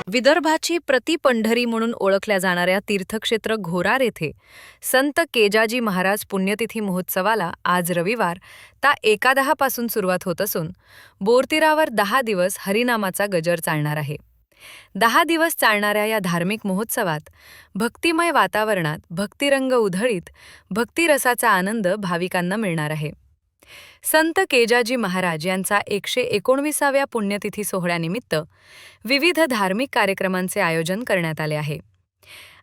विदर्भाची प्रतिपंढरी म्हणून ओळखल्या जाणाऱ्या तीर्थक्षेत्र घोरार येथे संत केजाजी महाराज पुण्यतिथी महोत्सवाला आज रविवार ता 11 पासून सुरुवात होत असून बोरतीरावर 10 दिवस हरिनामाचा गजर चालणार आहे. 10 दिवस चालणाऱ्या या धार्मिक महोत्सवात भक्तिमय वातावरणात भक्तिरंग उधळीत भक्तिरसाचा आनंद भाविकांना मिळणार आहे. संत केजाजी महाराज यांचा 119व्या पुण्यतिथी सोहळ्यानिमित्त विविध धार्मिक कार्यक्रमांचे आयोजन करण्यात आले आहे.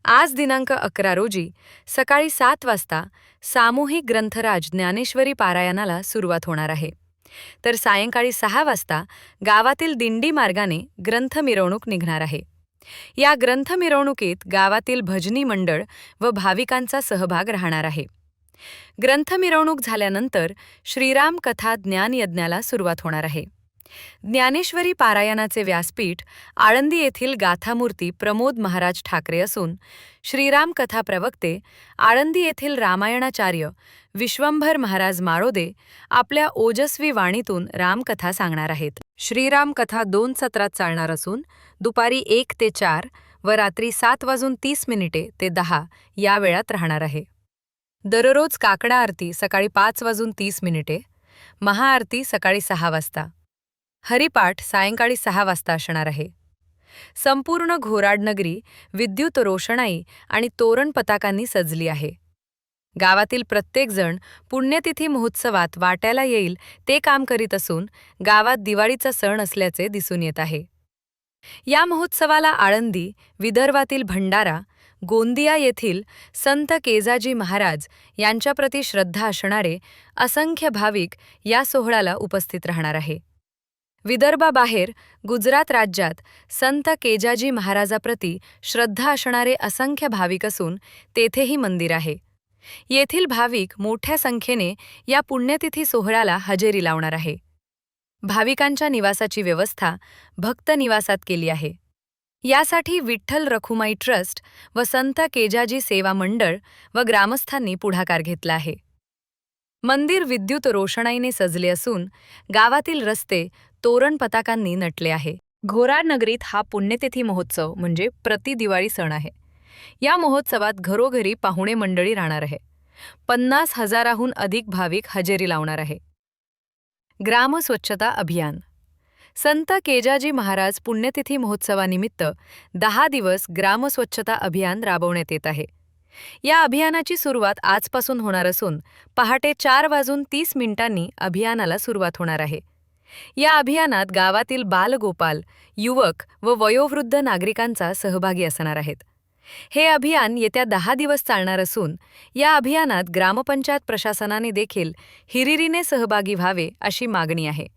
आज दिनांक 11 रोजी सकाळी 7 वाजता सामूहिक ग्रंथराज ज्ञानेश्वरी पारायणाला सुरुवात होणार आहे, तर सायंकाळी 6 वाजता गावातील दिंडी मार्गाने ग्रंथ मिरवणूक निघणार आहे. या ग्रंथ मिरवणुकीत गावातील भजनी मंडळ व भाविकांचा सहभाग राहणार आहे. ग्रंथ मिरवणूक झाल्यानंतर श्रीराम कथा ज्ञान यज्ञाला सुरुवात होणार आहे. ज्ञानेश्वरी पारायणाचे व्यासपीठ आळंदी येथील गाथामूर्ती प्रमोद महाराज ठाकरे असून श्रीराम कथा प्रवक्ते आळंदी येथील रामायणाचार्य विश्वंभर महाराज माळोदे आपल्या ओजस्वी वाणीतून रामकथा सांगणार आहेत. श्रीराम कथा 2 सत्रात चालणार असून दुपारी 1 ते 4 व रात्री 7:30 ते 10 या वेळात राहणार आहे. दररोज काकडा आरती सकाळी 5:30, महाआरती सकाळी 6 वाजता, हरिपाठ सायंकाळी 6 वाजता असणार आहे. संपूर्ण घोराड नगरी विद्युत रोषणाई आणि तोरण पताकांनी सजली आहे. गावातील प्रत्येकजण पुण्यतिथी महोत्सवात वाट्याला येईल ते काम करीत असून गावात दिवाळीचा सण असल्याचे दिसून येत आहे. या महोत्सवाला आळंदी, विदर्भातील भंडारा, गोंदिया येथील संत केजाजी महाराज यांच्याप्रती श्रद्धा असणारे असंख्य भाविक या सोहळ्याला उपस्थित राहणार आहे. विदर्भाबाहेर गुजरात राज्यात संत केजाजी महाराजाप्रती श्रद्धा असणारे असंख्य भाविक असून तेथेही मंदिर आहे. येथील भाविक मोठ्या संख्येने या पुण्यतिथी सोहळ्याला हजेरी लावणार आहे. भाविकांच्या निवासाची व्यवस्था भक्त निवासात केली आहे. यासाठी विठ्ठल रखुमाई ट्रस्ट व संत केजाजी सेवा मंडळ व ग्रामस्थांनी पुढाकार घेतला आहे. मंदिर विद्युत रोषणाईने सजले असून गावातील रस्ते तोरण पताकांनी नटले आहे. घोराड नगरीत हा पुण्यतिथी महोत्सव म्हणजे प्रतिदिवाळी सण आहे. या महोत्सवात घरोघरी पाहुणे मंडळी राहणार आहे. 50,000हून अधिक भाविक हजेरी लावणार आहे. ग्राम स्वच्छता अभियान. संत केजाजी महाराज पुण्यतिथी महोत्सवानिमित्त 10 दिवस ग्राम स्वच्छता अभियान राबवण्यात येत आहे. या अभियानाची सुरुवात आजपासून होणार असून पहाटे 4:30 अभियानाला सुरुवात होणार आहे. या अभियानात गावातील बालगोपाल, युवक व वयोवृद्ध नागरिकांचा सहभागी असणार आहेत. हे अभियान येत्या 10 दिवस चालणार असून या अभियानात ग्रामपंचायत प्रशासनाने देखील हिरिरीने सहभागी व्हावे अशी मागणी आहे.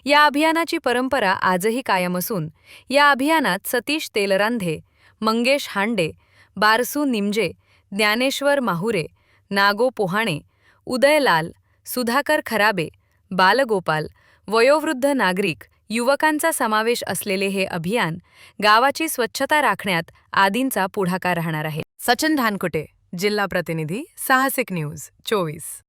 या अभियानाची परंपरा आजही कायम असून या अभियानात सतीश तेलरांधे, मंगेश हांडे, बारसू निमजे, ज्ञानेश्वर माहुरे, नागो पोहाणे, उदयलाल, सुधाकर खराबे, बालगोपाल, वयोवृद्ध नागरिक, युवकांचा समावेश असलेले हे अभियान गावाची स्वच्छता राखण्यात आदींचा पुढाकार राहणार आहे. सचिन धानकुटे, जिल्हा प्रतिनिधी, साहसिक न्यूज 24.